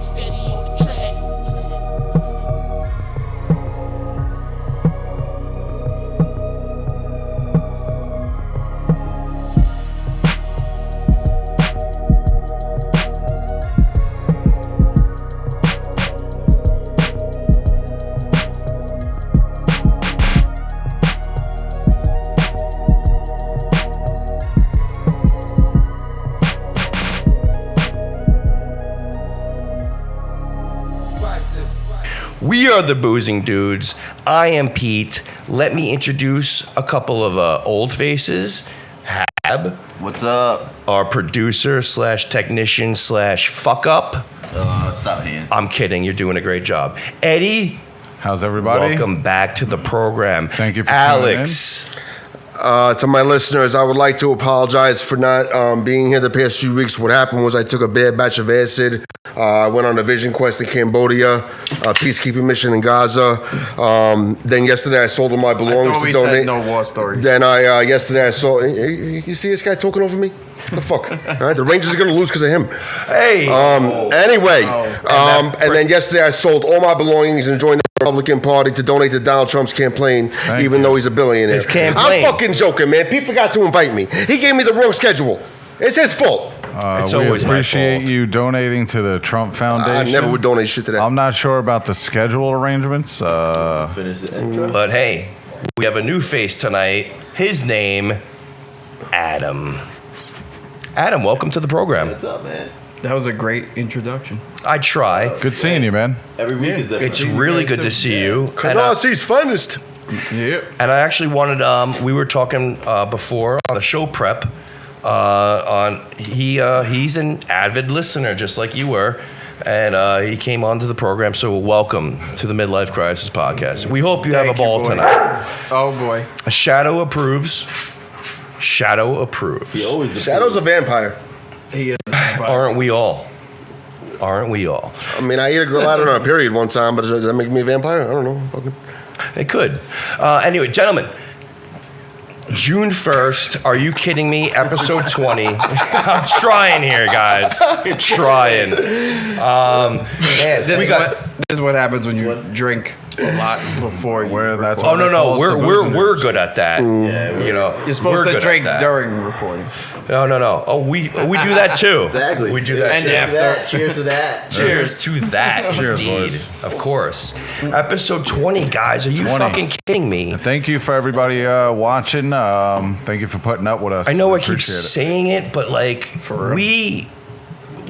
steady on the track. We are the Boozing Dudes. I am Pete. Let me introduce a couple of old faces. Hab. What's up? Our producer slash technician slash fuck up. Stop here. I'm kidding. You're doing a great job. Eddie. How's everybody? Welcome back to the program. Thank you for Alex. To my listeners, I would like to apologize for not being here the past few weeks. What happened was I took a bad batch of acid. I went on a vision quest in Cambodia, a peacekeeping mission in Gaza. Then yesterday I sold all my belongings to donate. No war story. Then yesterday I sold. You see this guy talking over me? What the fuck? All right, the Rangers are going to lose because of him. Hey. Anyway, and then yesterday I sold all my belongings and joined the Republican Party to donate to Donald Trump's campaign, even though he's a billionaire. His campaign. I'm fucking joking, man. Pete forgot to invite me. He gave me the wrong schedule. It's his fault. It's we always my appreciate fault. you donating to the Trump Foundation. I never would donate shit to that. I'm not sure about the schedule arrangements. Finish the intro. But hey, we have a new face tonight. His name, Adam. Adam, welcome to the program. What's up, man? That was a great introduction. I try. Good seeing you, man. Every week is different. It's really good to see you. And, Canarsi's finest. Yeah. and I actually wanted. We were talking before on the show prep. He's an avid listener, just like you were, and he came onto the program. So welcome to the Midlyfe Crisis Podcast. We hope you have a ball boy. tonight. Oh boy. Shadow approves. Shadow approves. He always Shadow's a vampire. He is. Aren't we all? Aren't we all? I mean, I ate a girl out on a period one time, but does that make me a vampire? I don't know. Fucking. It could. Anyway, gentlemen. June 1st, are you kidding me? Episode 20. I'm trying here, guys. Trying. This is what happens when you drink a lot before you. That's Oh what they no, call us, the we're boozing we're dudes. good at that. Yeah, You know, You're supposed we're to good drink at that. during recording. No. Oh, we do that too. Exactly. We do that And too. after. Cheers to that. Cheers to that, Cheers, indeed. boys. Of course. Episode 20, guys. Are you 20. fucking kidding me? Thank you for everybody watching. Thank you for putting up with us. I know We I keep appreciate it. saying it, but like real.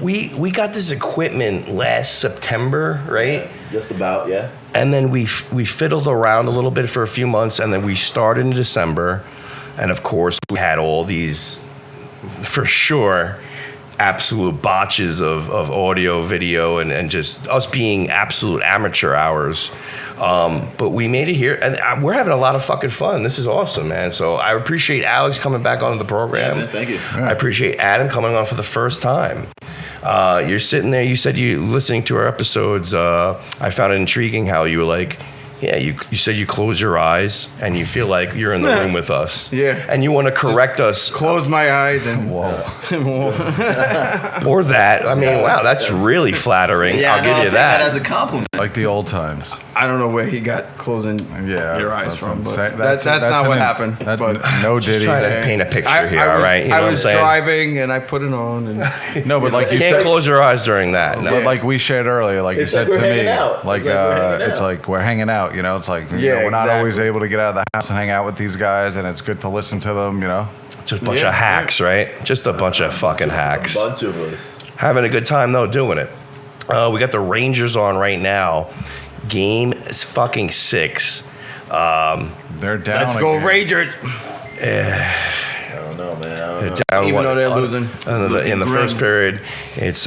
we got this equipment last September, right? Just about, yeah. And then we fiddled around a little bit for a few months, and then we started in December, and of course we had all these, for sure, absolute botches of audio, video, and just us being absolute amateur hours. But we made it here, and we're having a lot of fucking fun. This is awesome, man. So I appreciate Alex coming back onto the program. Yeah, man, thank you. I appreciate Adam coming on for the first time. You're sitting there, you said you listening to our episodes. I found it intriguing how you were like, yeah, you said you close your eyes and you feel like you're in the room with us. Yeah. And you want to correct us. Close my eyes and Or that. I mean, wow, that's really flattering. Yeah, I'll give I'll you take that that. as a compliment. Like the old times. I don't know where he got closing Yeah. your eyes that's from, what but I'm saying. that's not what happened. That's but no Diddy. Trying to paint a picture I here, all was, right? You know I what I'm was saying? driving and I put it on and No, but like you Can't said, close your eyes during that. No. but like we shared earlier, like It's you like said we're to me, hanging out. like It's like we're hanging it's out. like we're hanging out. You know, it's like you Yeah, know, we're not always exactly. able to get out of the house and hang out with these guys, and it's good to listen to them. You know, Just a bunch Yeah, of hacks, right? Just a bunch of fucking hacks. Bunch of us. Having a good time though doing it. We got the Rangers on right now. Game is fucking 6. they're down. let's go again. Rangers. I don't know, man. I don't know. Down Even one- though they're losing. in the first period, it's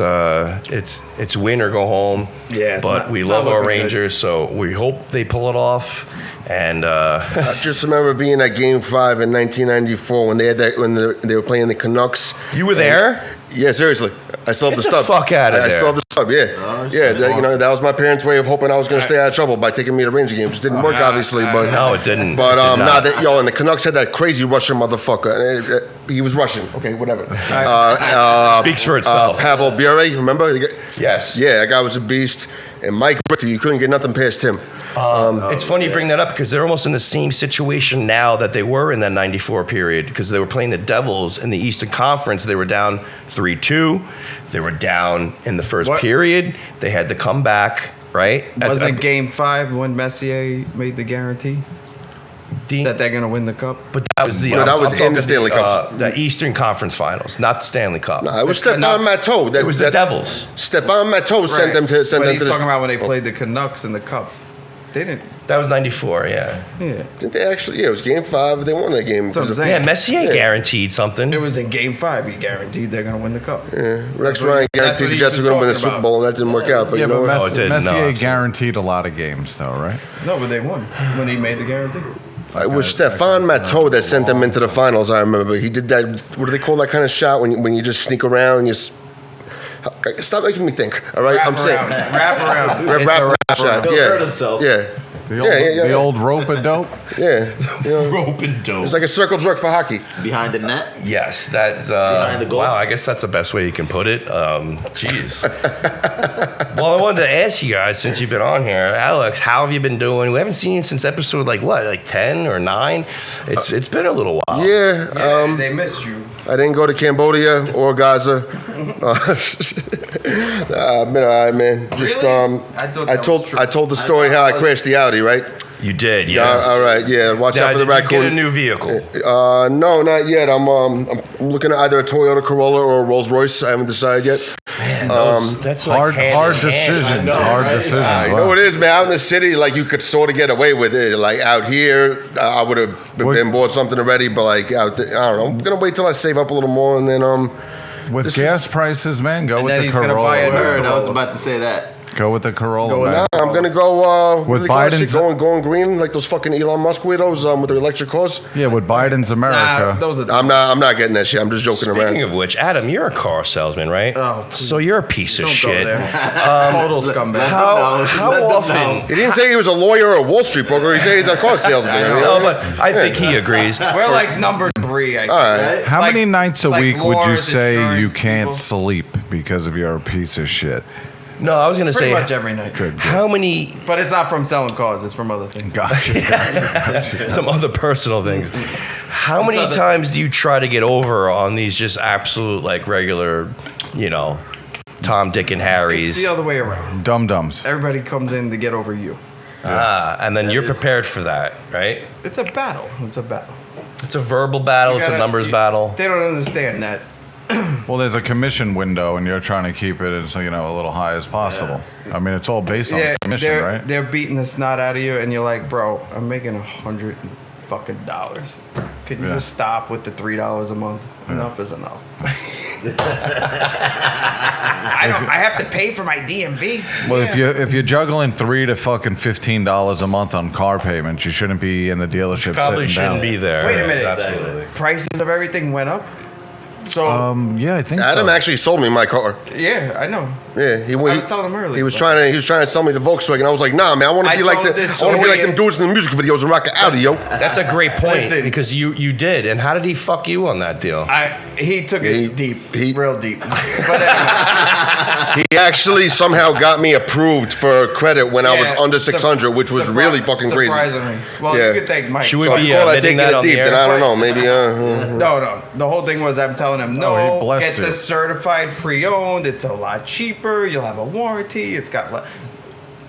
win or go home. Yeah, it's but not- we it's love not our looking good. Rangers, so we hope they pull it off. And I just remember being at Game 5 in 1994 when they had that when they were playing the Canucks. you were there? Yeah, seriously. I still have the Get the stub. fuck outta I there. still have the stub, yeah. Yeah, that was my parents' way of hoping I was going to stay out of trouble by taking me to Ranger games. It didn't work, obviously, but... No, it didn't. But, It did not. and the Canucks had that crazy Russian motherfucker. He was Russian. Okay, whatever. Speaks for itself. Pavel Bure, remember? Yes. Yeah, that guy was a beast. And Mike Richter, you couldn't get nothing past him. It's funny you bring that up because they're almost in the same situation now that they were in that 94 period because they were playing the Devils in the Eastern Conference. They were down 3-2. They were down in the first period. They had to come back, right? Was it Game 5 when Messier made the guarantee that they're going to win the cup? But that was the... No, that was I'm in the talking Stanley Cup. the Eastern Conference Finals, not the Stanley Cup. It was The Stefan Canucks. Matteau. It was the Devils. Stefan Matteau sent them to But the... he's talking about when they played the Canucks in the cup. They didn't. That was 94, yeah. Yeah. Didn't they actually? Yeah, it was Game 5. They won that game. That's what I'm saying. Yeah, Messier guaranteed something. It was in Game 5. He guaranteed they're going to win the cup. Rex Ryan that's guaranteed what the he Jets were was going to win the talking Super about. Bowl, and that didn't work out. But Yeah, you know but what? it didn't. No, Messier absolutely. guaranteed a lot of games, though, right? No, but they won when he made the guarantee. It was Stefan Matteau that sent them into the finals. I remember he did that. What do they call that kind of shot when you just sneak around and you? Stop making me think. All right, I'm saying Wrap around. wrap shot. He'll Yeah, hurt himself. yeah, The old rope a dope. yeah. You know, Rope and dope. it's like a circle jerk for hockey. Behind the net. Yes, that's Behind the goal. wow. I guess that's the best way you can put it. Jeez. Well, I wanted to ask you guys since you've been on here, Alex, how have you been doing? We haven't seen you since episode like 10 or 9. It's been a little while. Yeah, They missed you. I didn't go to Cambodia or Gaza. I've been all right, man. Just Really? I thought that was true. I told the story how I crashed the Audi, right? You did, yes. All right, yeah. Watch Now, out for the did you raccoon. get a new vehicle? No, not yet. I'm looking at either a Toyota Corolla or a Rolls Royce. I haven't decided yet. Man, that's Hard, like hard hand in hand. decisions. Hard decisions. I wow. know what it is, man. Out in the city, like you could sort of get away with it. Like out here, I would have been bought something already. But like out there, I don't know. I'm gonna wait till I save up a little more and then With gas prices, man, go with then the he's gonna Corolla. buy a Word, I was about to say that. Go with the Corolla, Go with man. I'm gonna go With what do they call that shit? Biden's- going green like those fucking Elon Musk weirdos with their electric cars. Yeah, with Biden's America. Those are I'm not getting that shit. I'm just joking Speaking around. of which, Adam, you're a car salesman, right? Oh, so you're a piece of Don't shit. go there. Total scumbag. How often? He didn't say he was a lawyer or a Wall Street broker. He said he's a car salesman. I mean, No, but I think he agrees. We're like number 3. I think. all right. How like- many nights a like week would you Laura's say you insurance can't people. sleep because of you're a piece of shit? No, I was gonna Pretty say much every night. Good. how many But it's not from selling cars. It's from other things. Gotcha. some other personal things. How many other- times do you try to get over on these just absolute like regular, Tom, Dick, and It's Harry's? the other way around. Dum-dums. Everybody comes in to get over you. And then you're prepared for that, right? It's a battle. It's a battle. It's a verbal battle. It's a numbers battle. They don't understand that. Well, there's a commission window, and you're trying to keep it as a little high as possible. I mean, it's all based on commission, they're, right? they're beating the snot out of you, and you're like, bro, I'm making $100 fucking dollars. Can you Yeah. just stop with the $3 a month? Enough is enough. I have to pay for my DMV. Well, if you're juggling $3 to fucking $15 a month on car payments, you shouldn't be in the dealership. Probably sitting shouldn't down. be there. Wait a minute. Absolutely. Prices of everything went up. So Yeah, I think Adam so. actually sold me my car. yeah, I know. Yeah, I was telling him earlier. He was trying to sell me the Volkswagen. I was like, nah, man, I want to I be like told the, this I want to be like story- them dudes in the music videos and rock an Audi, yo. That's a great point Listen. because you did. And how did he fuck you on that deal? He took it He- deep, he- real deep. But anyway, He actually somehow got me approved for credit when I was yeah, under 600, which was really fucking crazy. Surprisingly, well, Yeah. you could thank Mike. Should we So be if you call that admitting taking that it on the deep, air? then I don't know, maybe. No. The whole thing was I'm telling him, he no, blessed get you. the certified pre-owned. It's a lot cheaper. You'll have a warranty. It's got.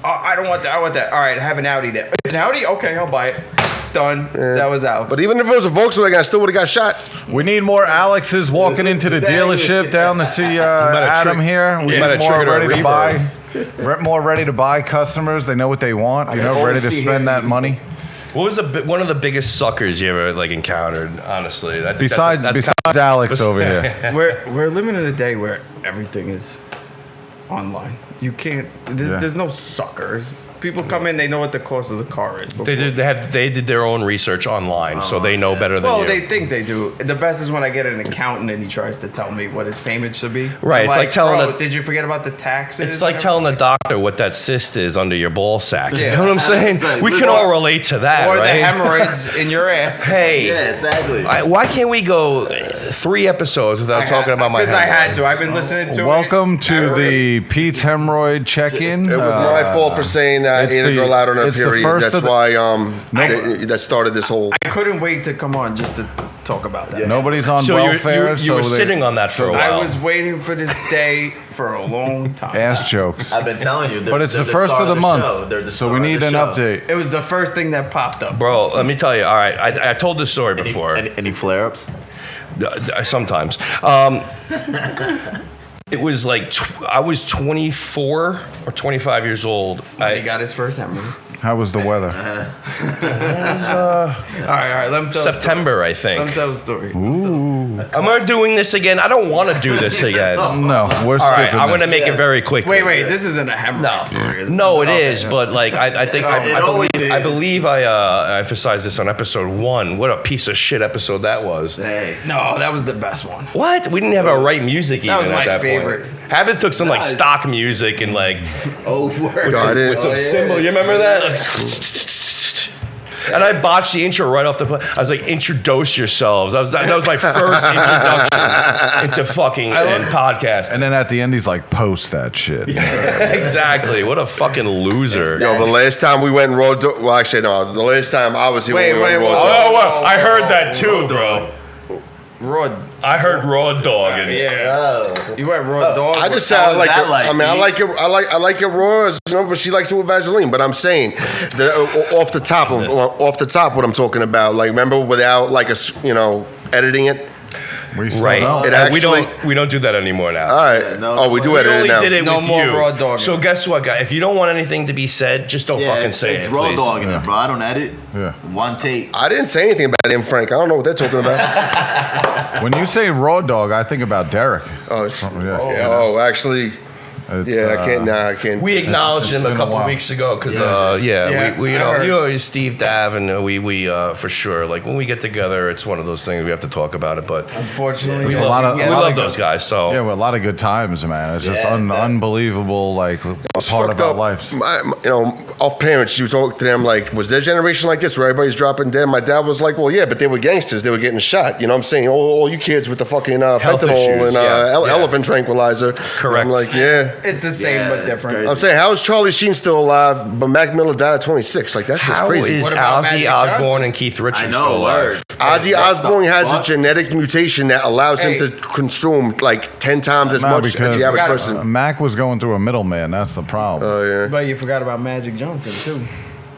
I don't want that. I want that. All right, I have an Audi there. It's an Audi? Okay, I'll buy it. Done. That was out. But even if it was a Volkswagen, I still would have got shot. We need more Alexes walking into the dealership down to see Adam here. We might have need more triggered a ready to reverb. buy. More ready to buy customers. They know what they want. I can only Ready to see spend him. that money. What was one of the biggest suckers you ever encountered? Honestly, I think Besides that's Alex over here. We're living in a day where everything is online. You can't. There's no suckers. People come in, they know what the cost of the car is. They did their own research online, so they know better than Well, you. they think they do. The best is when I get an accountant and he tries to tell me what his payment should be. Right, I'm it's like telling bro, a- did you forget about the taxes? It's like telling the doctor what that cyst is under your ball sack. You Yeah. know what I'm saying? It's like, We can all relate to that, or the right? hemorrhoids in your ass. Hey, Yeah, exactly. why can't we go 3 episodes without talking about my Because I had hemorrhoids? to. I've been listening to Welcome it. to the Pete's Hemorrhoid check-in. It was my fault for saying that I it's ate a the- girl out on her it's the period. first That's of the- why that started this whole. I couldn't wait to come on just to talk about that. Nobody's on So welfare. you were so they- sitting on that for a I while. was waiting for this day for a long time. ass jokes. I've been telling you. But it's the first of the month, so we need an update. It was the first thing that popped up. Bro, let me tell you. All right, I told this story before. Any flare-ups? Sometimes. It was like I was 24 or 25 years old. He got his first hemorrhoid. How was the weather? All right. Let him tell September, I The story. Let him think. tell the story. Am I doing this again? I don't want to do this again. All No, we're right, skipping I'm going to this. make it very quick. Wait. This isn't a hemorrhoid No, story. is it? no, it Okay, is. yeah. But like, I think I believe I emphasized this on episode 1. What a piece of shit episode that was. Hey. No, that was the best one. What? We didn't have our right music even That was at my that favorite. point. Habit took some like Nice. stock music and like Oh, word. I didn't- with some cymbal. You remember that? Like, and I botched the intro right off the. I was like, "Introduce yourselves." That was my first introduction into fucking podcasting. And then at the end, he's like, post that shit. Exactly. What a fucking loser. Yo, the last time we went in raw dog. Well, actually, no. The last time I was here, Wait, when we went wait, raw wait. dog. Oh, well, I heard that too, bro. Raw. I heard raw dog. And Oh. You went raw dog. I just with- say I How is like that it. like, I mean, I Pete? like it. I like it raw, you know. But she likes it with Vaseline. But I'm saying, off the top, what I'm talking about. Like, remember, without like editing it. We still right. don't. It And actually- we don't do that anymore now. All right. Yeah, no, oh, we do we edit it only now. did it No with more you. raw dogging. So guess what, guy? If you don't want anything to be said, just don't Yeah, fucking say it's it, raw please. dog in it, bro. I don't edit. Yeah. One take. I didn't say anything about him, Frank. I don't know what they're talking about. When you say raw dog, I think about Derek. Oh, Yeah. oh, actually, It's, yeah. I can't. We acknowledged him it's a been a couple while. weeks ago because, Yeah, we I heard. you know, Steve Dav and we for sure. Like when we get together, it's one of those things we have to talk about it. But Unfortunately, we There's a lot of- we a lot love of- those guys. So Yeah, well, a lot of good times, man. It's just Yeah, unbelievable, like, It's part fucked of our up. lives. Off parents, you talk to them like, was their generation like this where everybody's dropping dead? My dad was like, well, yeah, but they were gangsters. They were getting shot. You know what I'm saying? All you kids with the fucking fentanyl issues, and yeah. elephant tranquilizer. Correct. I'm like, yeah. it's the same Yeah, but it's different. crazy. I'm saying, how is Charlie Sheen still alive, but Mac Miller died at 26? Like, that's just how crazy. is What about Ozzy Magic Osbourne Johnson? and Keith Richards I still know, alive? word. Ozzy What Osbourne the has a fuck? genetic mutation that allows him Hey. to consume like 10 times as No, much as because- the average Forgot person. Mac was going through a middleman. That's the problem. Oh, yeah. But you forgot about Magic Johnson too.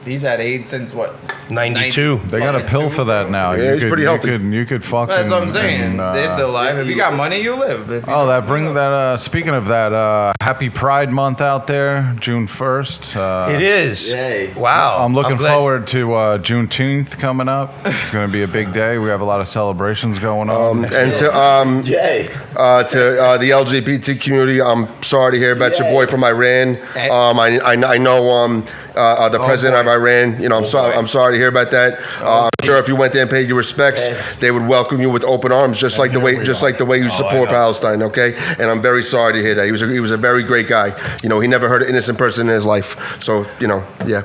He's had AIDS since what? 92. They got a pill for that now. Yeah, he's pretty healthy. You could fucking. That's what I'm saying. and, They're still alive. If you got money, you live. If you Oh, that don't, bring you that. Speaking of that, happy Pride Month out there, June 1st. It is. Yay. Wow. I'm looking glad- forward to Juneteenth coming up. It's going to be a big day. We have a lot of celebrations going on. And to Yay. the LGBT community, I'm sorry to hear about your boy from Iran. Hey. I know the president of boy. Iran. You know, I'm sorry to hear about that. I'm sure if you went there and paid your respects, they would welcome you with open arms, just like the way you support know. Palestine. Okay, and I'm very sorry to hear that. He was a very great guy. You know, he never hurt an innocent person in his life. So yeah.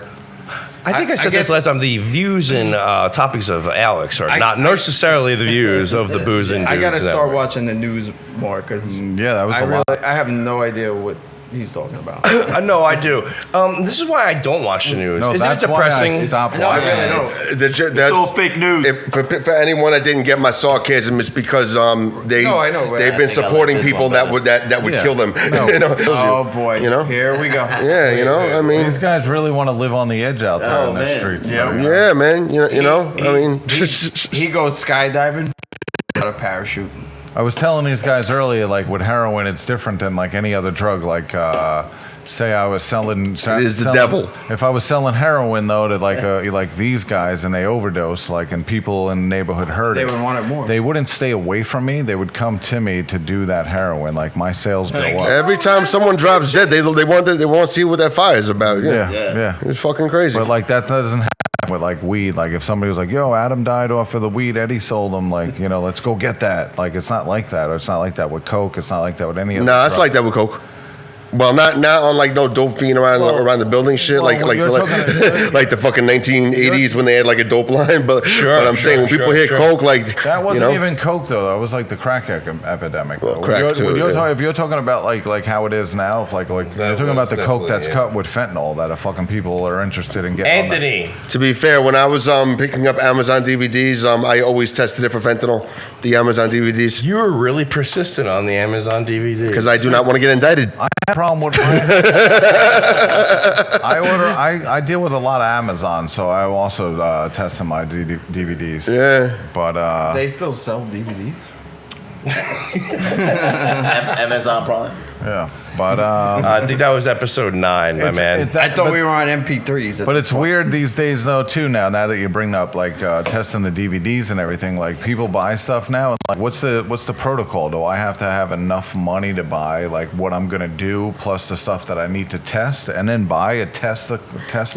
I think I said guess- this last time. The views and topics of Alex are not necessarily the views of the booze and I dudes gotta start network. watching the news more because Yeah, that was a lot. I have no idea what he's talking about. No, I do. This is why I don't watch the news. No, Isn't it that's why I depressing? stopped No, I watching. really don't. That's all fake news. For anyone that didn't get my sarcasm, it's because No, I know, but I they've been think I like supporting this people one that better. would Yeah. kill them. No. You know, Oh boy! You know? here we go. Yeah, you know. I mean, These guys really want to live on the edge out there Oh, in the man. streets. Yeah. yeah, man. I mean, He goes skydiving, got a parachute. I was telling these guys earlier, like with heroin, it's different than like any other drug. Like, say I was selling. It is the devil. If I was selling heroin though to like these guys and they overdose, like, and people in the neighborhood heard They it, would want it more. They wouldn't stay away from me. They would come to me to do that heroin. Like my sales go up. Every time someone drops dead, they want to see what that fire is about. Yeah. It's fucking crazy. But like that doesn't happen with like weed. Like if somebody was like, "Yo, Adam died off of the weed Eddie sold him," like, you know, let's go get that. Like it's not like that. Or it's not like that with coke. It's not like that with any other Nah, it's drug. like that with coke. Well, not on like no dope fiend around the building shit, well, like when you're talking- like the fucking 1980s when they had like a dope line. But I'm saying when people hear sure. coke, like That wasn't you know, even coke though. That was like the crack epidemic. Well, though. crack When too, you're yeah. talking, if you're talking about like how it is now, if like you're talking about was the coke that's definitely, cut with fentanyl that fucking people are interested in getting. on that. Anthony. to be fair, when I was picking up Amazon DVDs, I always tested it for fentanyl. The Amazon DVDs, You were really persistent on the Amazon DVD. because I do not want to get indicted. I have a problem with I deal with a lot of Amazon, so I also tested my DVDs. Yeah, But They still sell DVDs. Amazon Prime. yeah, but I think that was episode 9, my man. I thought we were on MP3s. But it's weird these days though too. Now that you bring up like testing the DVDs and everything, like people buy stuff now. And like, what's the protocol? Do I have to have enough money to buy like what I'm gonna do plus the stuff that I need to test, and then buy a test?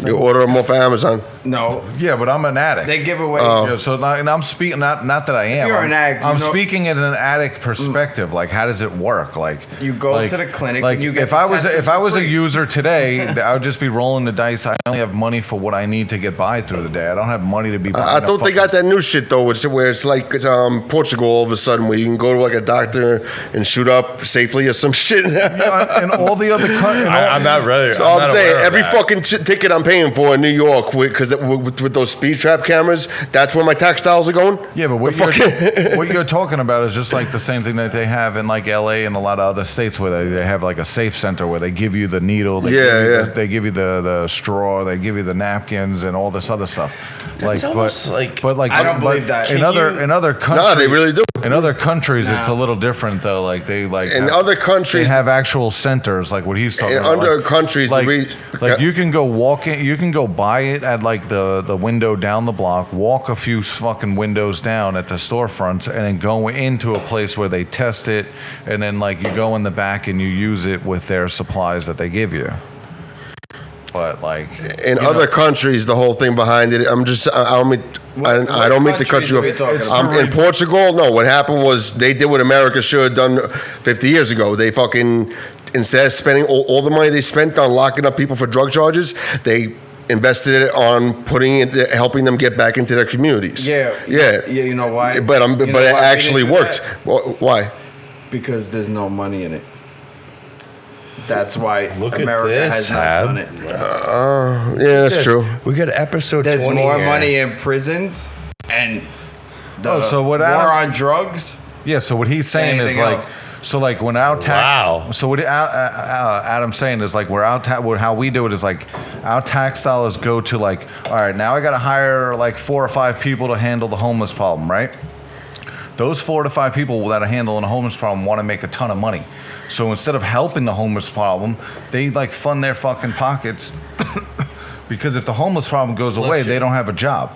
you order them off of Amazon. No, Yeah, but I'm an addict. they give away. Yeah, so and I'm speaking not that I am. you're I'm, an addict, I'm you know- speaking in an addict perspective. Like, how does it work? Like, You go to the clinic Like, and you get if I was tested if I for was a free. user today, I would just be rolling the dice. I only have money for what I need to get by through the day. I don't have money to be. I buying a thought they fucking- got that new shit though, where it's like Portugal all of a sudden, where you can go to like a doctor and shoot up safely or some shit. And all the other countries. I'm not ready. So I'm saying every fucking ticket I'm paying for in New York, because with those speed trap cameras, that's where my tax dollars are going. Yeah, but what you're talking about is just like the same thing that they have in like LA and a lot of other states where they have like a safe center where they give you the needle, they give you the straw, they give you the napkins and all this other stuff. That's almost like- I don't believe that. In other countries, No, they really do. In other countries, it's a little different though. Like they like In have- other countries- they have actual centers like what he's talking In about. other like, countries, like, yeah. you can go walk in, you can go buy it at like the window down the block, walk a few fucking windows down at the storefronts, and then go into a place where they test it, and then like you go in the back and you use it with their supplies that they give you. But like In other countries, the whole thing behind it, I don't mean to cut you countries are we talking off. about? In Portugal, no. What happened was they did what America should have done 50 years ago. They fucking, instead of spending all the money they spent on locking up people for drug charges, they invested it on helping them get back into their communities. Yeah. You know why? But You know it why we actually didn't do worked. that? Why? Because there's no money in it. That's why Look at America this, has not Hab. done it. Yeah, that's true. We got episode There's 20 more here. money in prisons and the so what war Adam- on drugs. yeah, so what he's saying is Anything like, else. so like when our tax, Wow. so what Adam's saying is like how we do it is like our tax dollars go to like, all right, now I got to hire like 4 or 5 people to handle the homeless problem, right? Those 4 to 5 people that are handling the homeless problem want to make a ton of money. So instead of helping the homeless problem, they like fund their fucking pockets because if the homeless problem goes away, they don't have a job.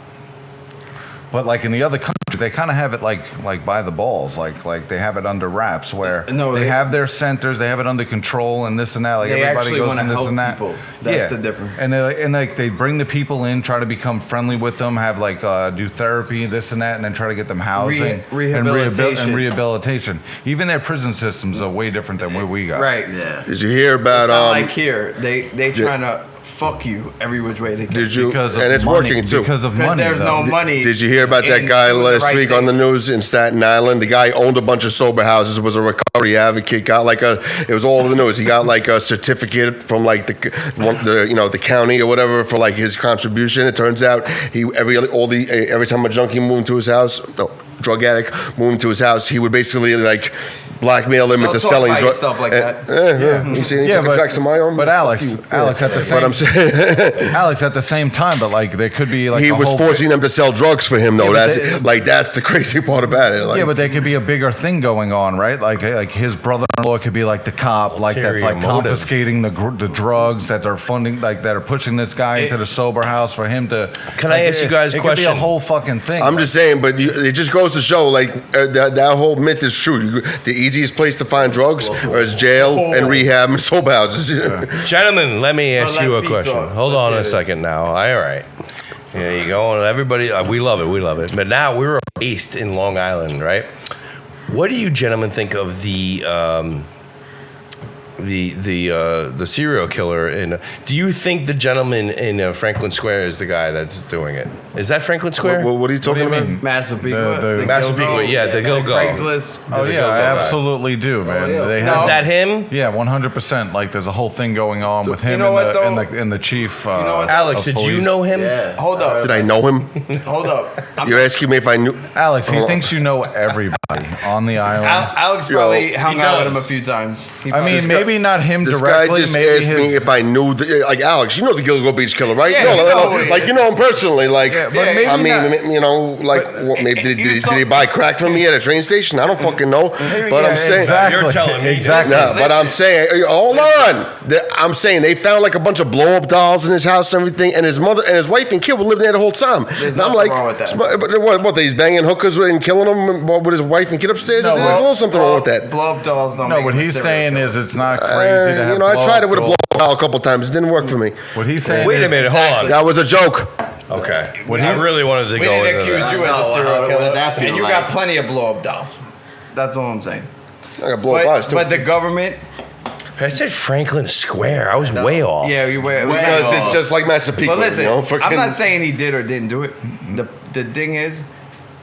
But like in the other countries, they kind of have it like by the balls, like they have it under wraps where No, they they- have their centers, they have it under control and this and that. Like They everybody actually goes wanna and this help and that. people. That's the difference. And like they bring the people in, try to become friendly with them, have like do therapy, this and that, and then try to get them housing Rehabilitation. and rehabilitation. Even their prison systems are way different than what we got. Right. Yeah. Did you hear about It's not like here. They trying to fuck you every which way they can. Did you? Because of And it's money, working too. Because of Because money. there's though. no money. Did you hear about that in guy doing the last right week on the thing. news in Staten Island? The guy owned a bunch of sober houses, was a recovery advocate, got like it was all over the news. He got like a certificate from like the county or whatever for like his contribution. It turns out every time a junkie moved to his house, no, drug addict, move him to his house. He would basically like blackmail him into selling drugs. Stuff like that. You see any fucking tracks of my own? But Alex, Alex at the same, But I'm saying Alex at the same time, but like there could be like he a was whole forcing them to sell drugs for him, though. Yeah, but That's the crazy part about it. Like, yeah, but there could be a bigger thing going on, right? Like his brother-in-law could be like the cop, like that's like Ulterior motive. confiscating the drugs that they're funding, like that are pushing this guy into the sober house for him to. Can I ask you guys a It could be a question? whole fucking thing. I'm just saying, but it just goes to show, like, that whole myth is true. The easiest place to find drugs is jail and rehab and sober houses. Gentlemen, let me ask Let you a me question. talk. Hold Let's on hear a this. second now. All right. There you go. Everybody, we love it. But now we're based in Long Island, right? What do you gentlemen think of the serial killer in? Do you think the gentleman in Franklin Square is the guy that's doing it? Is that Franklin Square? What are you talking about? Massapequa. The Massapequa, yeah, the Go-Go. Craigslist. Oh The yeah, Go-Go I guy. absolutely do, man. yeah. They Is have, that him? yeah, 100%. Like there's a whole thing going on with him know what, though? and the chief. know what, Alex, of did you police. know him? Yeah. Hold up. Did I know him? Hold up. You're asking me if I knew. Alex, he Hold on. thinks you know everybody on the island. Alex Yo, probably hung he out with does. him a few times. He I probably- mean, maybe not him This directly. guy just maybe asked me if I knew, like, Alex, you know the Gilgo Beach killer, right? Yeah, no, you know who he like is. you know him personally, like. Yeah, but maybe I mean, not. you know, like, what, maybe did he buy crack from me at a train station? I don't fucking know. But Yeah, I'm saying, exactly. You're telling me. Exactly. no, but I'm saying, hold on. I'm saying they found like a bunch of blow up dolls in his house and everything, and his mother and his wife and kid were living there the whole time. There's And I'm nothing like, wrong with that. But what? He's banging hookers and killing them with his wife and kid upstairs. No, There's a little something wrong with that. Blow up dolls don't No, make what him a he's serial saying killer. is it's not crazy to have. You know, I tried it with a blow up up doll a couple times. It didn't work for me. What he's saying. Wait a is- minute, hold on. That was a joke. Okay. What I he- really wanted to We go didn't into accuse that. you as No, a serial what killer, did that feel and you like? got plenty of blow up dolls. That's all I'm saying. I got blow up eyes too. But the government, I said Franklin Square. I was way off. yeah, we were. Because it's just like Massapequa. But listen, you know, I'm freaking- not saying he did or didn't do it. The thing is,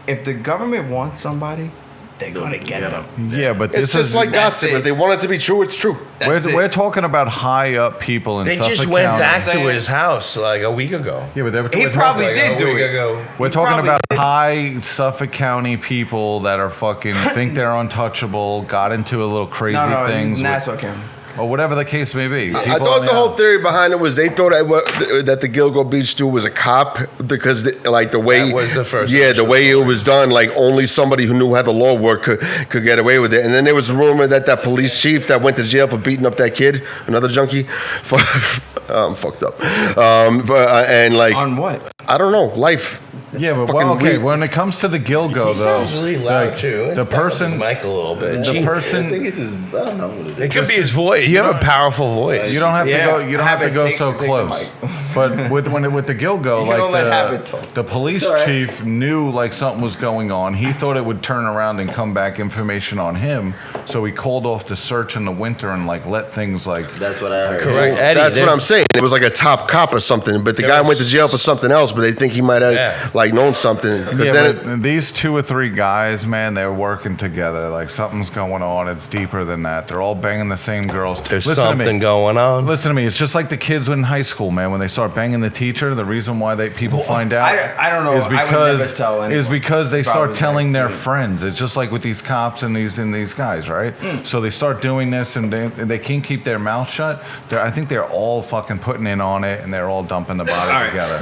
if the government wants somebody, they're gonna get them. Yeah, but It's this just is like That's gossip. it. If they want it to be true, it's true. That's it. we're talking about high up people in They Suffolk just went County. back to Saying- his house like a week ago. Yeah, but He we're probably talking, did do it. we're He talking probably about did. high Suffolk County people that are fucking think they're untouchable, got into a little crazy No, things, he's with- Nassau County. or whatever the case may be. I People thought on the whole island. theory behind it was they thought that the Gilgo Beach dude was a cop because like the way That was the first the initial way it was done, like only somebody who knew how the law worked could get away with it. And then there was a rumor that police chief that went to jail for beating up that kid, another junkie, I'm fucked up, and like On what? I don't know, life. Yeah, but Fucking well, okay. weird. When it comes to the Gilgo, He though, sounds really loud like, too. The person, mic a little bit. the I person, think it's his. I don't know what it is. It could be his voice. You have a powerful voice. you don't have to Yeah, go. You don't have to Habit, go take- so take the close. mic. But with the Gilgo, You like don't let Habit talk. the police all right. chief knew like something was going on. He thought it would turn around and come back information on him, so he called off the search in the winter and like let things like. That's what I heard. Correct. Eddie, That's what there- I'm saying. It was like a top cop or something, but the There guy was- went to jail for something else. But they think he might have Yeah. like known something. Because Yeah, then but these 2 or 3 guys, man, they're working together. Like something's going on. It's deeper than that. They're all banging the same girls. There's Listen to something me. going on. Listen to me. It's just like the kids in high school, man. When they start banging the teacher, the reason why people find out I don't know. is I would because never tell anyone is because they if I start was telling next their to you. friends. It's just like with these cops and these guys, right? Hmm. So they start doing this and they can't keep their mouth shut. I think they're all fucking putting in on it and they're all dumping the body All right. together.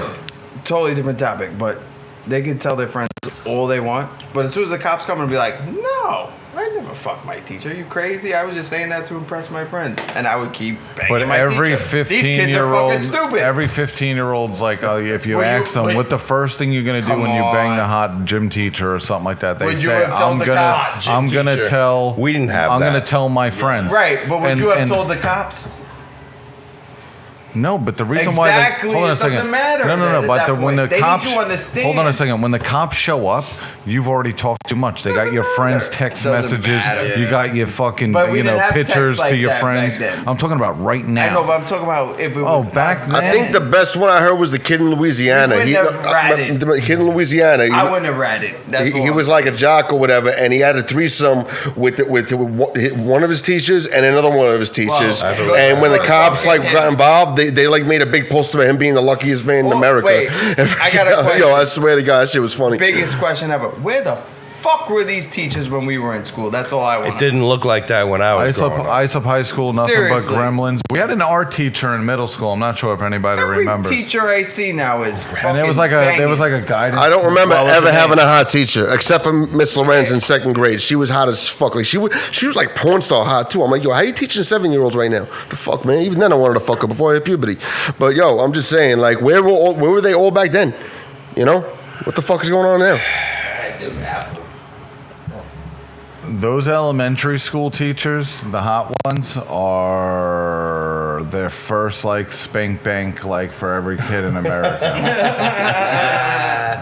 Totally different topic, but they can tell their friends all they want. But as soon as the cops come and be like, "No, I never fucked my teacher. Are you crazy? I was just saying that to impress my friend," and I would keep banging But my every teacher. These kids are 15-year-old, fucking stupid. every 15-year-old's like, oh, if you Well, you- ask them, wait. what the first thing you're gonna do Come when you bang on. the hot gym teacher or something like that? They Would you say, have told I'm the gonna, cops? I'm Gym gonna teacher. tell. We didn't have I'm that. gonna tell my friends. Right, but would And- you have and- told the cops? No, but the reason Exactly, why hold on it a second. doesn't matter No, then but at that when the point. They need cops to understand. hold on a second. When the cops show up, you've already talked too much. They got Doesn't your friends' matter. text Doesn't messages. matter. You got your fucking But we didn't have pictures text like to your that back friends. then. I'm talking about right now. I know, but I'm talking about if it Oh, was back us then? I think the best one I heard was the kid in Louisiana. You wouldn't have ratted. The kid in Louisiana. I wouldn't have read it. That's He all. was like a jock or whatever, and he had a threesome with one of his teachers and another one of his teachers. Wow. And when the Good cops like fucking got hit. involved, they like made a big post about him being the luckiest man in Oh, America. wait. I got a question. Yo, I swear to God, that shit was funny. Biggest question ever. Where the fuck were these teachers when we were in school? That's all I want. It didn't look like that when I was growing up. Ice Up High School, nothing Seriously. but gremlins. We had an art teacher in middle school. I'm not sure if anybody Every remembers. teacher I see now is fucking And there was like a guidance. I don't remember What was ever her having name? a hot teacher, except for Miss Lorenz in second grade. She was hot as fuck. Like she was like porn star hot too. I'm like, yo, how you teaching 7-year-olds right now? The fuck, man. Even then, I wanted to fuck her before I hit puberty. But yo, I'm just saying, like, where were they all back then? You know, what the fuck is going on now? Those elementary school teachers, the hot ones, are their first like spank bank like for every kid in America.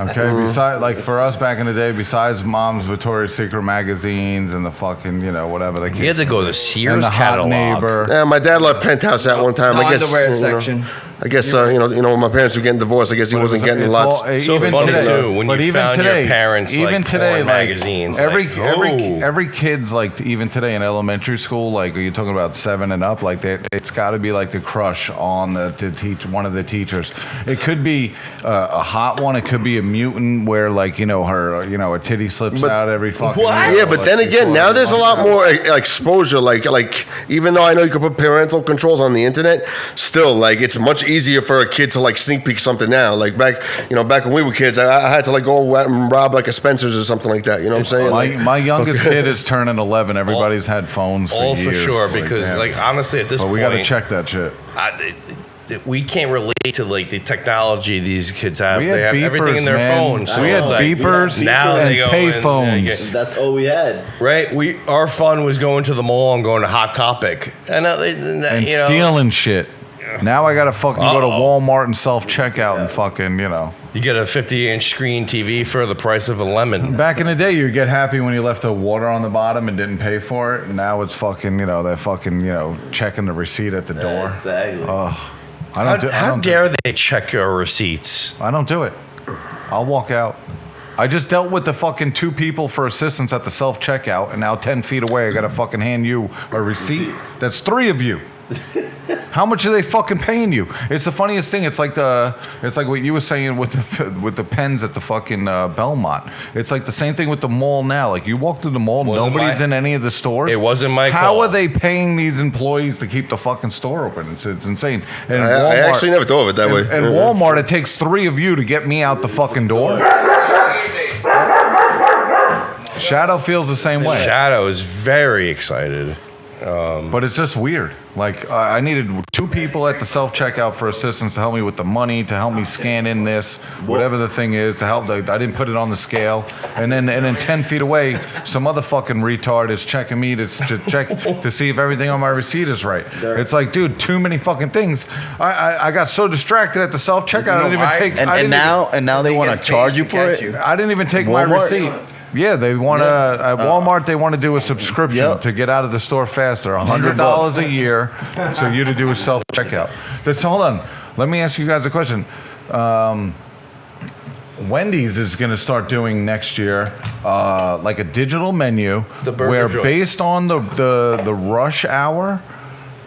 Okay, besides like for us back in the day, besides Mom's Victoria's Secret magazines and the fucking whatever the kids. You had to go to the and Sears the hot catalog. neighbor. Yeah, my dad left Penthouse at one time. The I guess. underwear section. I guess when my parents were getting divorced, I guess he wasn't getting It's lots. all- So even funny, today- too, when but you even found today, your parents, even like, today, porn like, magazines, Every like, oh. every kid's like even today in elementary school, like are you talking about 7 and up? Like it's got to be like the crush on one of the teachers. It could be a hot one. It could be a mutant where like her a titty slips But- out every fucking. What? Yeah, but then again, now there's a lot more exposure. Like even though I know you can put parental controls on the internet, still like it's much easier for a kid to like sneak peek something now. Like back when we were kids, I had to like go and rob like a Spencer's or something like that. You know what I'm saying? My youngest kid is turning 11. Everybody's had phones for All for years. sure, because damn. like honestly, at this But point, we got to check that shit. we can't relate to like the technology these kids have. We They had have everything in beepers, their man. phones. So We had it's like, beepers now and they go payphones. That's all we had. Right, our fun was going to the mall and going to Hot Topic And stealing shit. Now I gotta fucking go to Walmart and self checkout and fucking You get a 50-inch screen TV for the price of a lemon. Back in the day, you get happy when you left the water on the bottom and didn't pay for it. Now it's fucking they're fucking checking the receipt at the door. Exactly. How dare they check your receipts? I don't do it. I'll walk out. I just dealt with the fucking 2 people for assistance at the self checkout, and now 10 feet away, I gotta fucking hand you a receipt. That's 3 of you. How much are they fucking paying you? It's the funniest thing. It's like what you were saying with the pens at the fucking Belmont. It's like the same thing with the mall now. Like you walk through the mall, nobody's in any of the stores. It wasn't my How call. are they paying these employees to keep the fucking store open? It's insane. And I actually never thought of it that way. And Walmart, it takes 3 of you to get me out the fucking door. Shadow feels the same way. Shadow is very excited. But it's just weird. Like I needed 2 people at the self checkout for assistance to help me with the money, to help me scan in this, whatever the thing is, to help. I didn't put it on the scale, and then 10 feet away, some other fucking retard is checking me to check to see if everything on my receipt is right. It's like, dude, too many fucking things. I got so distracted at the self checkout, I didn't even take. And now they want to charge you for it. I didn't even take my Walmart? receipt. Yeah, they want to at Walmart. They want to do a subscription to get out of the store faster. $100 a year, so you to do a self checkout. Hold on. Let me ask you guys a question. Wendy's is going to start doing next year like a digital menu The burger where joint. based on the rush hour.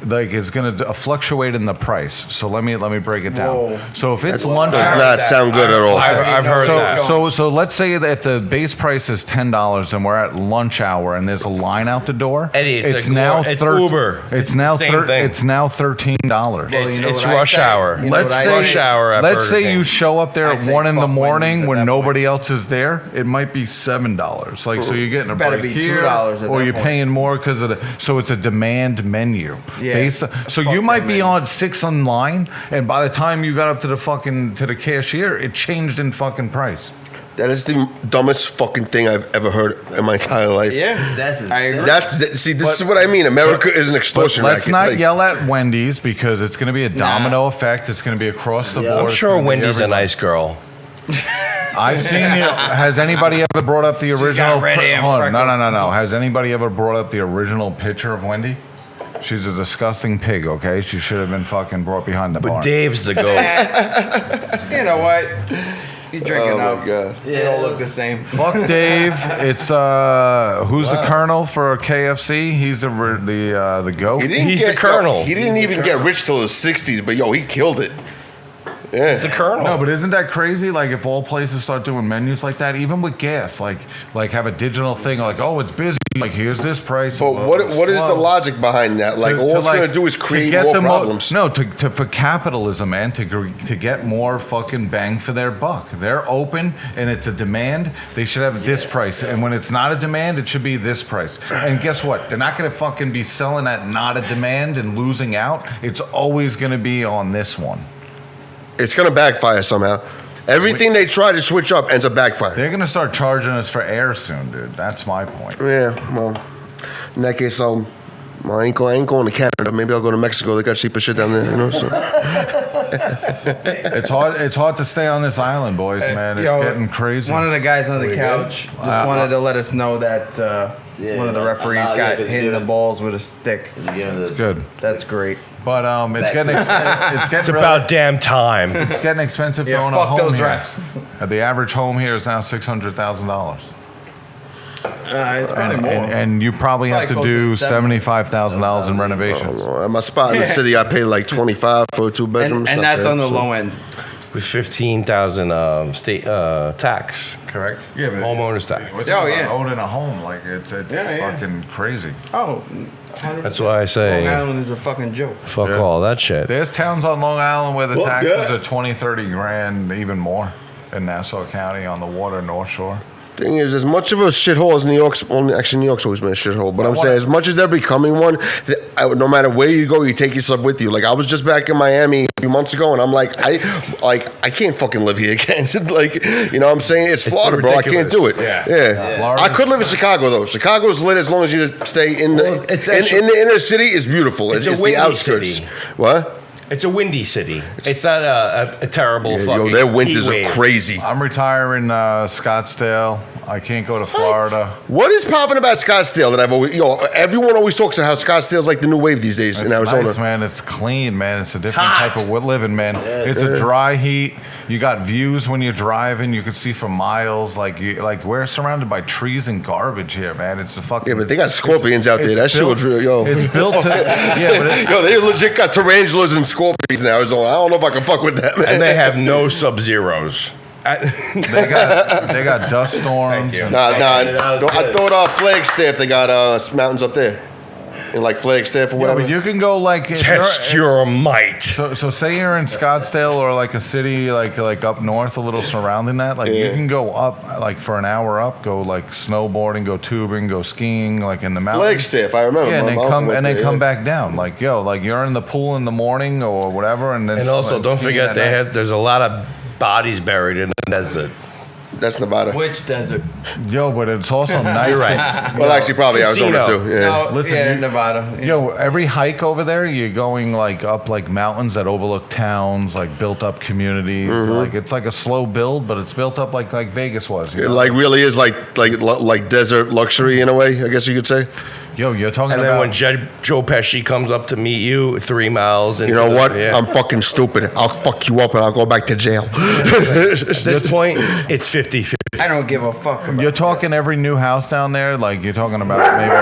Like it's gonna fluctuate in the price. So let me break it down. Whoa. So if it's lunch Does hour, not sound good at all. I've heard that. so let's say that if the base price is $10 and we're at lunch hour and there's a line out the door, Eddie, it's now it's Uber. It's now Same thing. it's now $13. It's, you know it's what I rush say? hour. You know what I say? Rush hour. At Let's Burger say King. you show up there I at say 1 in the fuck morning Wendy's at when that nobody else is there. It might be $7. Like so, you're getting a Better break be here, $2 at or that you're point. paying more because of the. So it's a demand menu. Yeah. So you might be on 6 on line, and by the time you got up to the cashier, it changed in fucking price. That is the dumbest fucking thing I've ever heard in my entire life. Yeah, That's I agree. This is what I mean. America is an extortion Let's racket. not Like, yell at Wendy's because it's going to be a domino effect. It's going to be across the board. I'm It's sure gonna be Wendy's a everybody. nice girl. I've seen you. Has anybody ever brought up the original? got red and Hold on, freckles. no. Has anybody ever brought up the original picture of Wendy? She's a disgusting pig. Okay, she should have been fucking brought behind the But bar. Dave's the goat. You know what? You drink oh enough. my god. They all look the same. Fuck Dave. It's who's the colonel for KFC? He's the goat. He didn't He's the get- colonel. He didn't even get rich till his 60s, but yo, he killed it. Yeah. The Colonel. No, but isn't that crazy? Like, if all places start doing menus like that, even with gas, like have a digital thing, like, oh, it's busy. Like, here's this price. But what is the logic behind that? Like, all it's going to do is create more problems. For capitalism, man, to get more fucking bang for their buck. They're open, and it's a demand. They should have this price, and when it's not a demand, it should be this price. And guess what? They're not going to fucking be selling at not a demand and losing out. It's always going to be on this one. It's going to backfire somehow. Everything they try to switch up ends up backfiring. They're going to start charging us for air soon, dude. That's my point. Yeah, well, in that case, I ain't going to Canada. Maybe I'll go to Mexico. They got cheaper shit down there, you know. So. It's hard to stay on this island, boys, man. It's getting crazy. One of the guys on the couch just wanted to let us know that one of the referees got hit in the balls with a stick. It's good. That's great. But it's getting It's about damn time. It's getting expensive to own a fuck home those here. refs. The average home here is now $600,000. It's probably more. And you probably have to Probably do close to $75,000 in renovations. At my spot in the city, I paid like $25 for a 2-bedroom. And that's on the low end. With 15,000 state tax, correct? Yeah, but homeowners tax. Owning a home, like it's fucking crazy. Oh, 100%. That's why I say Long Island is a fucking joke. fuck all that shit. There's towns on Long Island where the taxes are 20, 30 grand, even more in Nassau County on the water North Shore. Thing is, as much of a shithole as New York's, actually New York's always been a shithole, but I'm saying as much as they're becoming one, no matter where you go, you take yourself with you. Like, I was just back in Miami a few months ago, and I'm like, I can't fucking live here again. Like, you know what I'm saying? It's Florida, bro. I can't do it. Yeah. I could live in Chicago, though. Chicago's lit as long as you stay in the, in the inner city is beautiful. It's the outskirts. City. What? It's a windy city. It's not a terrible fucking their winters heat wave. are crazy. I'm retiring Scottsdale. I can't go to Florida. What is popping about Scottsdale that I've always, everyone always talks about how Scottsdale's like the new wave these days in Arizona. Nice, man. It's clean, man. It's a different type of living, man. It's a dry heat. You got views when you're driving. You can see for miles. Like we're surrounded by trees and garbage here, man. It's a fucking. Yeah, but they got scorpions out there. That shit was real, yo. It's built to. They legit got tarantulas and scorpions in Arizona. I don't know if I can fuck with that, man. And they have no Sub-Zeros. they got dust storms. I thought Flagstaff they got mountains up there, in like Flagstaff or whatever. But you can go like test your might. So say you're in Scottsdale or like a city like up north, a little surrounding that. Like you can go up like for an hour up, go like snowboarding, go tubing, go skiing, like in the mountains. Flagstaff, I remember. Yeah, and then come back down. Like you're in the pool in the morning or whatever, and then. And also, don't forget there's a lot of bodies buried in the desert. That's Nevada. Which desert? Yo, but it's also nice. You're right. Well, actually, probably Arizona too. Yeah. No, Listen, Nevada. Yeah. Yo, every hike over there, you're going like up like mountains that overlook towns, like built up communities. Like it's like a slow build, but it's built up like Vegas was. It like really is like desert luxury in a way, I guess you could say. Yo, you're talking and about. And then when Joe Pesci comes up to meet you 3 miles into you know what? I'm fucking stupid. I'll fuck you up and I'll go back to jail. At this point, it's 50-50. I don't give a fuck about You're talking every new house down there, like you're talking about maybe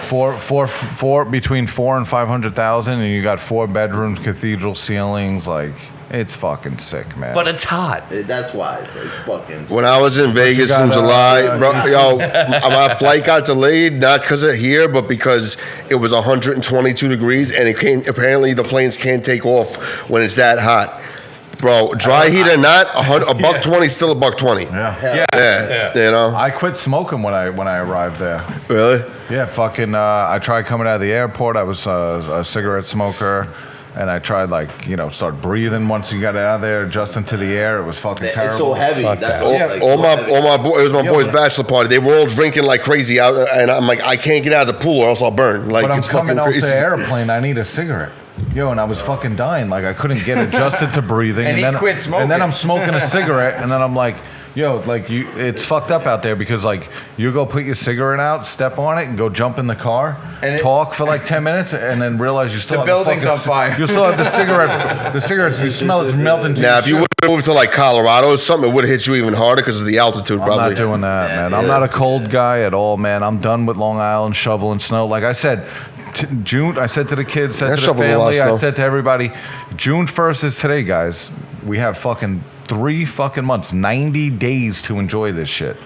four between 400,000 and 500,000, and you got 4 bedrooms, cathedral ceilings, like. It's fucking sick, man. But it's hot. That's why it's fucking. When I was in Vegas in July, my flight got delayed, not because of here, but because it was 122 degrees, and apparently the planes can't take off when it's that hot. Bro, dry heat or not, $120 still $120. Yeah. You know. I quit smoking when I arrived there. Really? Yeah, fucking. I tried coming out of the airport. I was a cigarette smoker. And I tried start breathing once you got out of there, adjusting to the air. It was fucking terrible. It's so heavy. That's it was my boys' bachelor party. They were all drinking like crazy out, and I'm like, I can't get out of the pool or else I'll burn. Like, but I'm it's coming fucking off crazy. the airplane. I need a cigarette. Yo, and I was fucking dying. Like I couldn't get adjusted to breathing. And he then quit smoking. And then I'm smoking a cigarette, and then I'm like. Yo, it's fucked up out there because you go put your cigarette out, step on it, and go jump in the car, and talk for like 10 minutes, and then realize you still have building's on fire. You still have the cigarette. The cigarettes, you smell it's melting. Now, if you would have moved to like Colorado or something, it would have hit you even harder because of the altitude. I'm probably not doing that, man. I'm not a cold guy at all, man. I'm done with Long Island shoveling snow. Like I said. June, I said to the kids, said to the family, I said to everybody, June 1st is today, guys. We have fucking 3 fucking months, 90 days to enjoy this shit.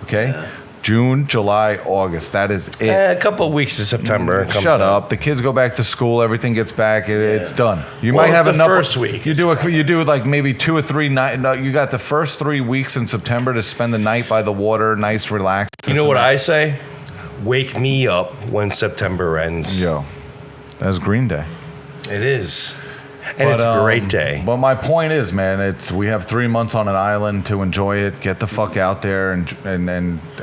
Okay? Yeah. June, July, August. That is it. A couple of weeks of September. Shut up. The kids go back to school. Everything gets back. It's done. You Well, might have the enough. first week. You do like maybe 2 or 3 nights. No, you got the first 3 weeks in September to spend the night by the water, nice, relaxed. You know what I say? Wake me up when September ends. Yo, that's Green Day. It is. And it's a great day. But my point is, man, we have 3 months on an island to enjoy it. Get the fuck out there and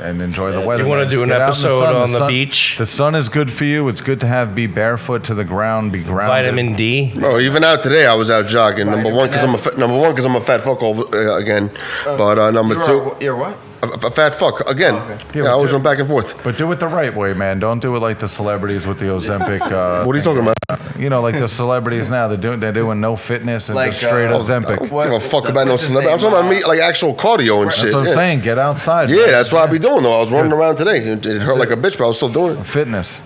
enjoy the weather. You wanna man. do Just an get out in episode sun. on the sun- beach? The sun is good for you. It's good to be barefoot to the ground, be grounded. Vitamin D. Bro, even out today, I was out jogging. Number one, because I'm a fat fuck again. But number two, You're what? a fat fuck again. Oh, okay. Yeah, Yeah, I but always do- went back and forth. But do it the right way, man. Don't do it like the celebrities with the Ozempic. What are you talking about? You know, like the celebrities now. They're doing no fitness and Like, just straight I I Ozempic. don't give a fuck about no what's his celebrity. I'm name? talking about me, like actual cardio and shit. That's what I'm Yeah. saying. Get outside. Yeah, man. that's what I be doing though. I was running around today. It hurt like a bitch, but I was still doing it. Fitness.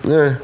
Yeah.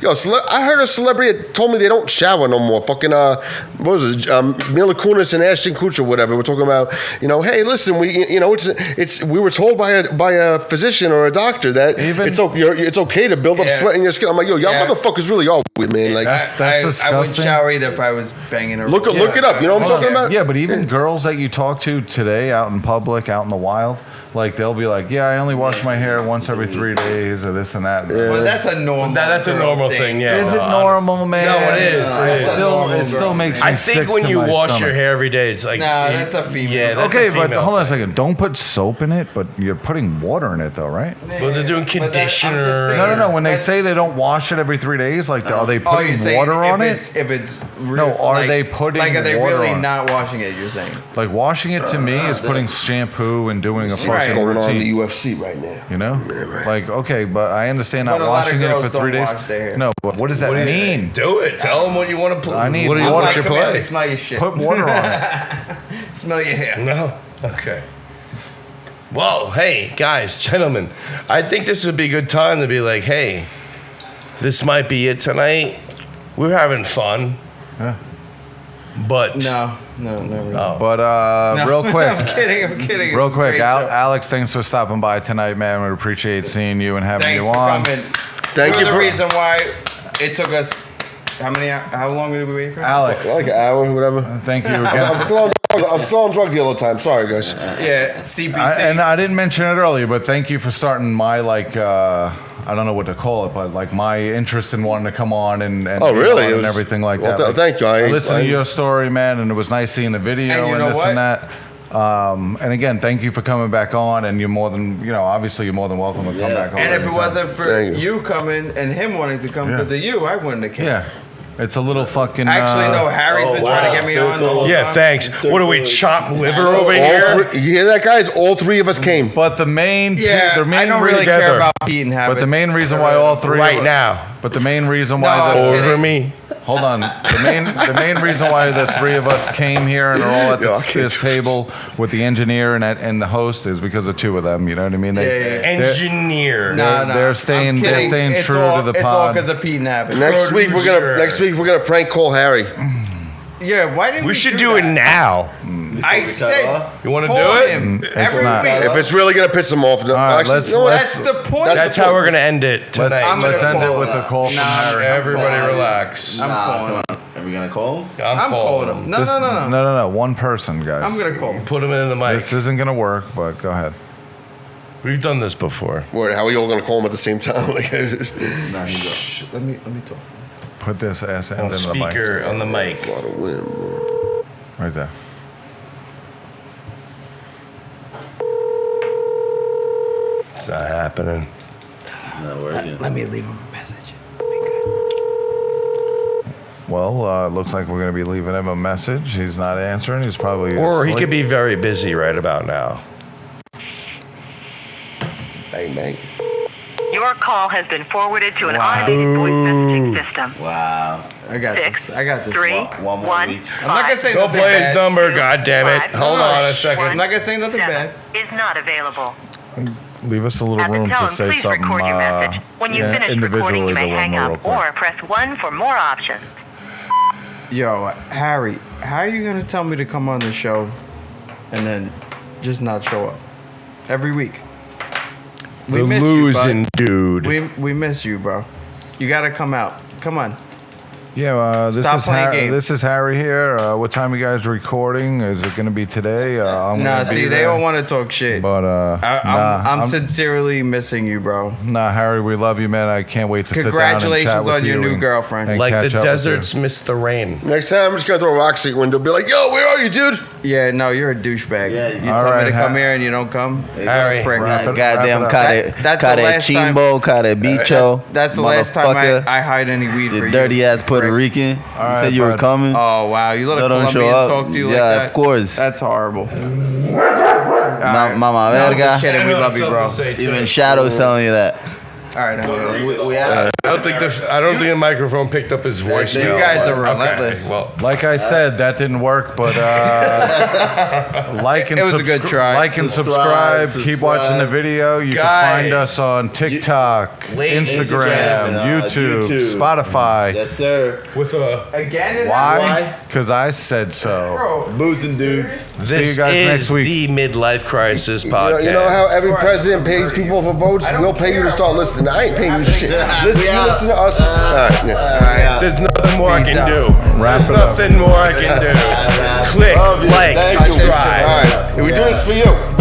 Yo, I heard a celebrity that told me they don't shower no more. Fucking what was it? Mila Kunis and Ashton Kutcher, whatever. We're talking about, hey, listen, we were told by a physician or a doctor that Even- it's okay to build up Yeah. sweat in your skin. I'm like, yo, y'all Yeah. motherfuckers really are weird, man. Like, That's I wouldn't disgusting. shower either if I was banging her. look it up. You know what I'm talking about? Yeah, but even girls that you talk to today out in public, out in the wild, like they'll be like, yeah, I only wash my hair once every 3 days or this and that. Well, that's a normal. That's a girl normal thing, yeah. Is it No, normal, man? No, it is. No, It it's is. a normal It still girl. makes me I sick think when to you my wash your stomach. hair every day, it's like Nah, that's a female. Yeah, that's Okay, a but female hold on a thing. second. Don't put soap in it, but you're putting water in it, though, right? Well, they're doing But I'm just conditioner. saying- No. When they But- say they don't wash it every 3 days, like, are they Oh, putting you're saying water on it? If it's No, are they putting like? Are they water really on it? not washing it? You're saying? Like, washing it to me is putting shampoo and doing a What's fucking going on in the routine. UFC right now? You know? Like, okay, but I understand not But a lot of washing it girls for 3 don't days. wash their hair. No, but what does that mean? Do it. Tell them what you want to play. I need what do you water. want your Come here, let play? me smell your shit. Put water on it. Smell your hair. No. Okay. Well, hey, guys, gentlemen, I think this would be a good time to be like, hey, this might be it tonight. We're having fun. Yeah. But No, really. Oh. But real quick, I'm kidding. It real was a quick, great show. Alex, thanks for stopping by tonight, man. We appreciate seeing you and having Thanks you for on. coming. Thank you the for- reason why it took us. How long did we wait for? Alex, Like an hour, whatever. thank you I'm again. still on drug deal all the time. Sorry, guys. Yeah, CBT. And I didn't mention it earlier, but thank you for starting my I don't know what to call it, but like my interest in wanting to come on and Oh, really? and It was- everything like well, that. Like, thank you. I listened I- to your story, man, and it was nice seeing the video And and, you know this what? and that. And again, thank you for coming back on. And you're more than obviously you're more than welcome to come back on. And if it anytime. wasn't for Thank you. you coming and him wanting to come Yeah. because of you, I wouldn't have come. yeah, it's a little fucking. Actually, no. Harry's been trying to get me on the whole yeah, time. thanks. What do we chop liver over here? You hear that, guys? All 3 of us came. But the main, Yeah, the main I don't really reason, together. care about eating habits. but the main reason why all 3 Right now. But the main reason No, why I'm the kidding. Over me. hold on, the main reason why the 3 of us came here and are all at Yo, I this, can't this table with the engineer and the host is because of 2 of them. You know what I mean? Yeah. Engineer. They're staying- I'm they're kidding. staying It's true all, to the it's pod. all because of eating habits. Next week we're gonna prank call Harry. Yeah, why didn't We should do it that? now. I said, You want to call do it? him It's every not. week. If it's really gonna piss him off, no, right, actually, let's- you know what? let's- That's the point. That's how we're going to end it tonight. I'm Let's gonna end it call with a call from Harry. Everybody relax. I'm calling him. Are we gonna call him? I'm calling him. No, This- no. no. One person, guys. I'm gonna call him. Put him in the mic. This isn't gonna work, but go ahead. We've done this before. Word, how are you all gonna call him at the same time? Like, Nah, he's Shh, let me talk. Put this ass end On into the mic. speaker, on the mic. a lot of wind, bro. Right there. It's not happening. not working. Let me leave him a message. Well, looks like we're gonna be leaving him a message. He's not answering. He's probably Or he asleep. could be very busy right about now. Hey, mate. Your call has been forwarded to an automated voice messaging system. Wow. I got this. I got this. 3 One more 1 week. I'm not gonna say Go nothing play his bad. number, God damn it. Hold on a I'm second. not gonna say nothing bad. is not available. Leave us a little At the room to tone, say please something record your message. When you finish recording, individually you may to hang him real up quick. or press 1 for more options. Yo, Harry, how are you gonna tell me to come on the show and then just not show up every week? We The miss losing you, dude. bud. We miss you, bro. You gotta come out. Come on. Yeah, Stop playing games. this is Harry here. What time you guys recording? Is it gonna be today? I'm Nah, gonna be see, they there. don't want to talk shit. But I'm sincerely missing you, bro. Nah, Harry, we love you, man. I can't wait to sit down and Congratulations chat with on your you new and- girlfriend. and Like catch the up with you. deserts miss the rain. Next time, I'm just gonna throw rocks at your window. Be like, yo, where are you, dude? Yeah, no, you're a douchebag. Yeah, you all tell right, me to come Ha- here and you don't come. Harry, Prick. wrap it- Goddamn, wrap it up. That's the caught last time- chimbo, caught bicho. That's the last time motherfucker, I hide any weed for the you. dirty ass Puerto prick. Rican. You right, said you were bud. coming. Oh wow, you let a No, don't show Colombian up. talk to you Yeah, like that? of course. That's horrible. Mama No, verga. just kidding. We love you, bro. Even Shadow's telling you that. All right, now, We have. I don't think the microphone picked up his voice. you now. guys are Okay, relentless. well, Like I said, that didn't work, but like and It was a good try. Like and subscribe. Keep watching the video. You Guys. can find us on TikTok, Instagram, YouTube, Spotify. Yes, sir. with a again. And Why? Because I said so. Bro, Boozing dudes. this you guys is next week. the Midlife Crisis podcast. You know how every president pays people for votes? We'll pay you to start listening. I ain't paying you shit. Listen, you listen to us. All right, yeah. There's nothing more I Peace can out. do. Wrap There's it up. nothing more I can do. Click, Love you. like, Thank you. subscribe. All right. We do this for you.